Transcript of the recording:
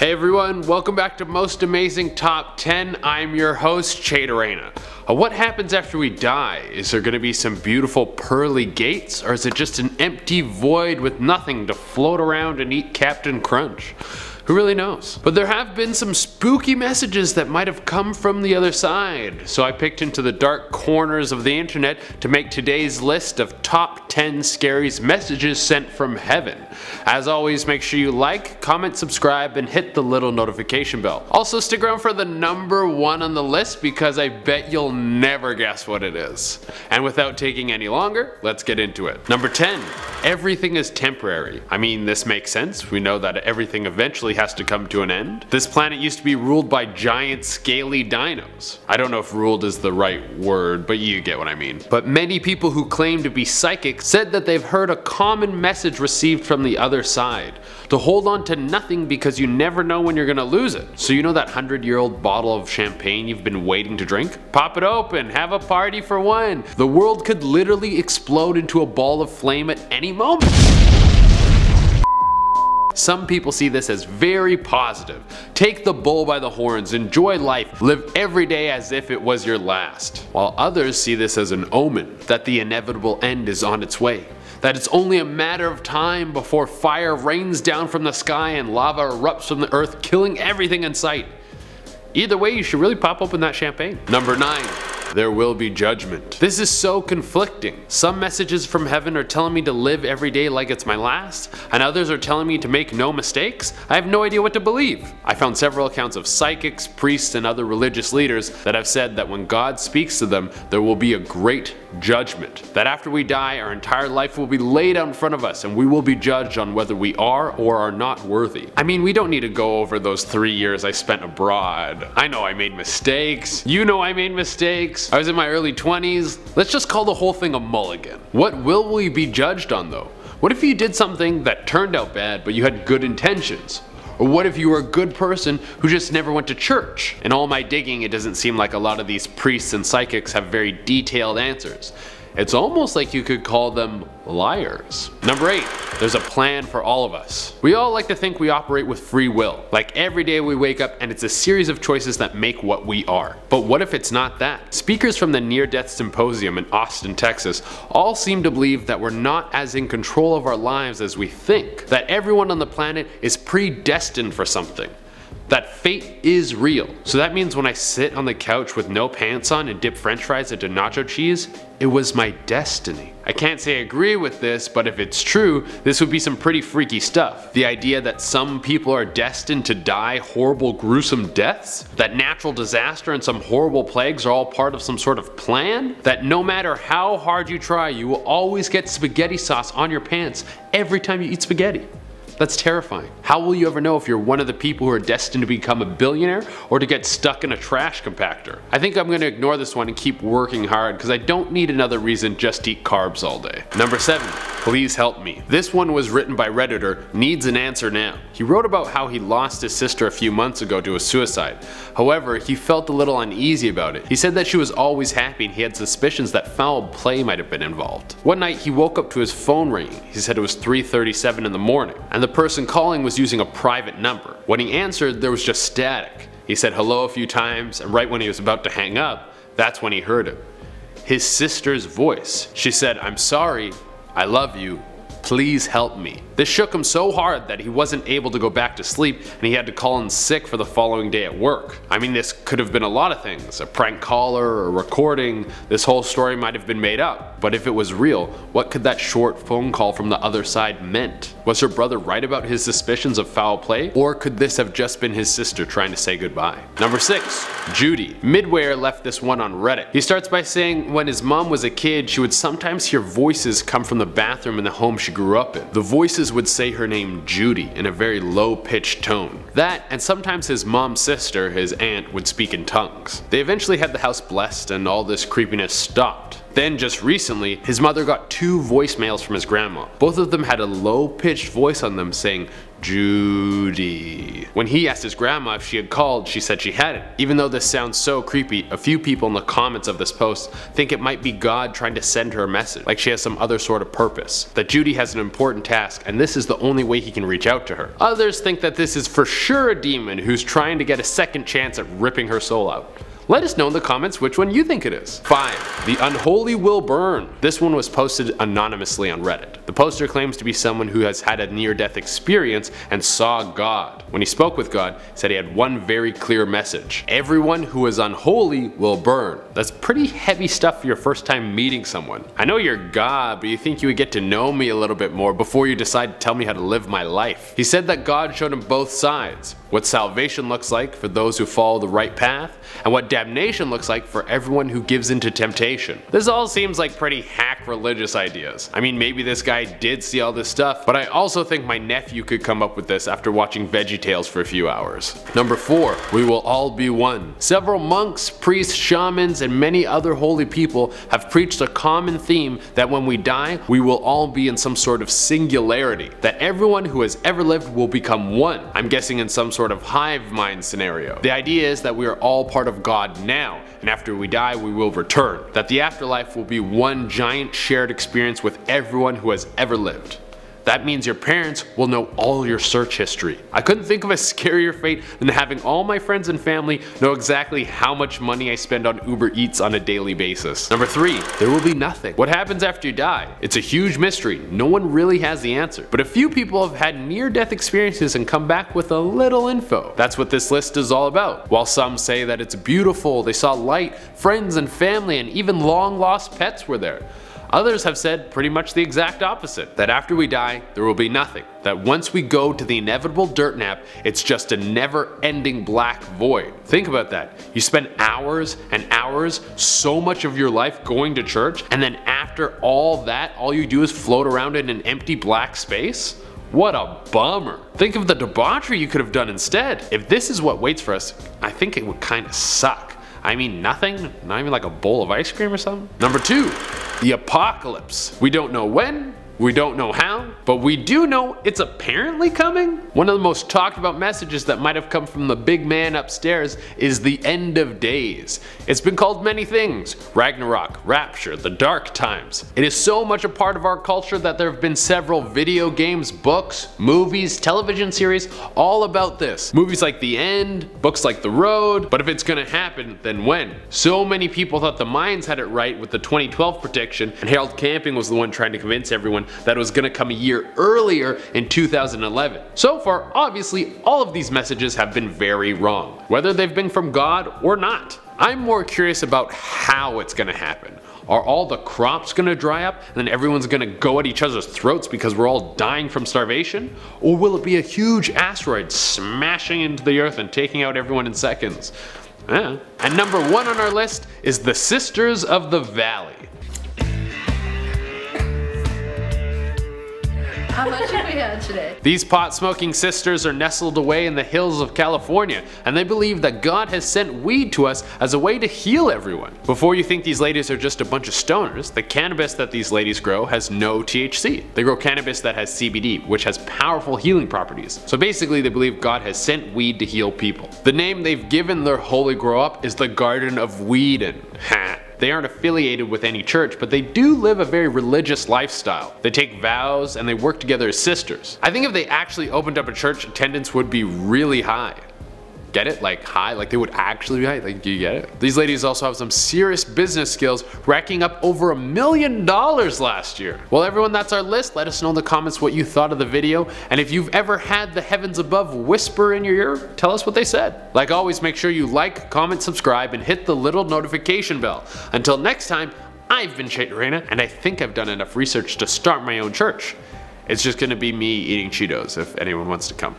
Hey everyone, welcome back to Most Amazing Top 10. I'm your host, Chadarena. What happens after we die? Is there going to be some beautiful pearly gates, or is it just an empty void with nothing to float around and eat Captain Crunch? Who really knows? But there have been some spooky messages that might have come from the other side, so I picked into the dark corners of the internet to make today's list of top 10 scary messages sent from heaven. As always, make sure you like, comment, subscribe, and hit the little notification bell. Also stick around for the number one on the list because I bet you'll never guess what it is. And without taking any longer, let's get into it. Number 10. Everything is temporary. I mean, this makes sense. We know that everything eventually has to come to an end. This planet used to be ruled by giant scaly dinos. I don't know if ruled is the right word, but you get what I mean. But many people who claim to be psychic said that they've heard a common message received from the other side. To hold on to nothing because you never know when you're gonna lose it. So you know that 100-year-old bottle of champagne you've been waiting to drink? Pop it open, have a party for one. The world could literally explode into a ball of flame at any moment. Some people see this as very positive. Take the bull by the horns, enjoy life, live every day as if it was your last. While others see this as an omen, that the inevitable end is on its way. That it's only a matter of time before fire rains down from the sky and lava erupts from the earth, killing everything in sight. Either way, you should really pop open that champagne. Number 9. There will be judgment. This is so conflicting. Some messages from heaven are telling me to live every day like it's my last, and others are telling me to make no mistakes. I have no idea what to believe. I found several accounts of psychics, priests, and other religious leaders that have said that when God speaks to them, there will be a great judgment. That after we die, our entire life will be laid out in front of us, and we will be judged on whether we are or are not worthy. I mean, we don't need to go over those 3 years I spent abroad. I know I made mistakes. You know I made mistakes. I was in my early 20s. Let's just call the whole thing a mulligan. What will we be judged on though? What if you did something that turned out bad but you had good intentions? Or what if you were a good person who just never went to church? In all my digging, it doesn't seem like a lot of these priests and psychics have very detailed answers. It's almost like you could call them liars. Number 8. There's a plan for all of us. We all like to think we operate with free will. Like every day we wake up and it's a series of choices that make what we are. But what if it's not that? Speakers from the Near-Death Symposium in Austin, Texas all seem to believe that we're not as in control of our lives as we think. That everyone on the planet is predestined for something. That fate is real. So that means when I sit on the couch with no pants on and dip french fries into nacho cheese, it was my destiny. I can't say I agree with this, but if it's true, this would be some pretty freaky stuff. The idea that some people are destined to die horrible, gruesome deaths? That natural disaster and some horrible plagues are all part of some sort of plan? That no matter how hard you try, you will always get spaghetti sauce on your pants every time you eat spaghetti? That's terrifying. How will you ever know if you're one of the people who are destined to become a billionaire or to get stuck in a trash compactor? I think I'm going to ignore this one and keep working hard because I don't need another reason just to eat carbs all day. Number 7. Please help me. This one was written by Redditor Needs an Answer Now. He wrote about how he lost his sister a few months ago to a suicide. However, he felt a little uneasy about it. He said that she was always happy and he had suspicions that foul play might have been involved. One night he woke up to his phone ringing. He said it was 3:37 in the morning and the person calling was using a private number. When he answered, there was just static. He said hello a few times, and right when he was about to hang up, that's when he heard it. His sister's voice. She said, "I'm sorry, I love you, please help me." This shook him so hard that he wasn't able to go back to sleep and he had to call in sick for the following day at work. I mean, this could have been a lot of things. A prank caller or a recording. This whole story might have been made up. But if it was real, what could that short phone call from the other side meant? Was her brother right about his suspicions of foul play? Or could this have just been his sister trying to say goodbye? Number 6. Judy. Midwayer left this one on Reddit. He starts by saying when his mom was a kid, she would sometimes hear voices come from the bathroom in the home she grew up in. The voices would say her name Judy in a very low-pitched tone. That, and sometimes his mom's sister, his aunt, would speak in tongues. They eventually had the house blessed and all this creepiness stopped. Then just recently, his mother got 2 voicemails from his grandma. Both of them had a low-pitched voice on them saying, Judy. When he asked his grandma if she had called, she said she hadn't. Even though this sounds so creepy, a few people in the comments of this post think it might be God trying to send her a message, like she has some other sort of purpose, that Judy has an important task and this is the only way he can reach out to her. Others think that this is for sure a demon who's trying to get a second chance at ripping her soul out. Let us know in the comments which one you think it is. 5. The Unholy will burn. This one was posted anonymously on Reddit. The poster claims to be someone who has had a near-death experience and saw God. When he spoke with God, he said he had one very clear message. Everyone who is unholy will burn. That's pretty heavy stuff for your first time meeting someone. I know you're God, but you think you would get to know me a little bit more before you decide to tell me how to live my life. He said that God showed him both sides. What salvation looks like for those who follow the right path, and what damnation looks like for everyone who gives into temptation. This all seems like pretty hack religious ideas. I mean, maybe this guy did see all this stuff, but I also think my nephew could come up with this after watching VeggieTales for a few hours. Number 4. We will all be one. Several monks, priests, shamans, and many other holy people have preached a common theme that when we die, we will all be in some sort of singularity, that everyone who has ever lived will become one. I'm guessing in some sort of hive mind scenario. The idea is that we are all part of God now, and after we die we will return. That the afterlife will be one giant shared experience with everyone who has ever lived. That means your parents will know all your search history. I couldn't think of a scarier fate than having all my friends and family know exactly how much money I spend on Uber Eats on a daily basis. Number 3. There will be nothing. What happens after you die? It's a huge mystery. No one really has the answer. But a few people have had near-death experiences and come back with a little info. That's what this list is all about. While some say that it's beautiful, they saw light, friends and family, and even long-lost pets were there. Others have said pretty much the exact opposite, that after we die, there will be nothing. That once we go to the inevitable dirt nap, it's just a never-ending black void. Think about that. You spend hours and hours, so much of your life going to church, and then after all that, all you do is float around in an empty black space? What a bummer. Think of the debauchery you could have done instead. If this is what waits for us, I think it would kinda suck. I mean, nothing? Not even like a bowl of ice cream or something? Number 2. The apocalypse. We don't know when, we don't know how, but we do know it's apparently coming. One of the most talked about messages that might have come from the big man upstairs is the end of days. It's been called many things: Ragnarok, Rapture, the dark times. It is so much a part of our culture that there have been several video games, books, movies, television series all about this. Movies like The End, books like The Road, but if it's gonna happen, then when? So many people thought the Mayans had it right with the 2012 prediction, and Harold Camping was the one trying to convince everyone that it was gonna come a year earlier in 2011. So far, obviously, all of these messages have been very wrong, whether they've been from God or not. I'm more curious about how it's gonna happen. Are all the crops gonna dry up and then everyone's gonna go at each other's throats because we're all dying from starvation? Or will it be a huge asteroid smashing into the earth and taking out everyone in seconds? And number 1 on our list is the Sisters of the Valley. How much have we had today? These pot-smoking sisters are nestled away in the hills of California, and they believe that God has sent weed to us as a way to heal everyone. Before you think these ladies are just a bunch of stoners, the cannabis that these ladies grow has no THC. They grow cannabis that has CBD, which has powerful healing properties. So basically they believe God has sent weed to heal people. The name they've given their holy grow up is the Garden of Weeden. They aren't affiliated with any church, but they do live a very religious lifestyle. They take vows and they work together as sisters. I think if they actually opened up a church, attendance would be really high. Get it? Like high? Like they would actually be high? Like, do you get it? These ladies also have some serious business skills, racking up over $1 million last year. Well everyone, that's our list. Let us know in the comments what you thought of the video, and if you've ever had the heavens above whisper in your ear, tell us what they said. Like always, make sure you like, comment, subscribe, and hit the little notification bell. Until next time, I've been Chait Reina, and I think I've done enough research to start my own church. It's just gonna be me eating Cheetos if anyone wants to come.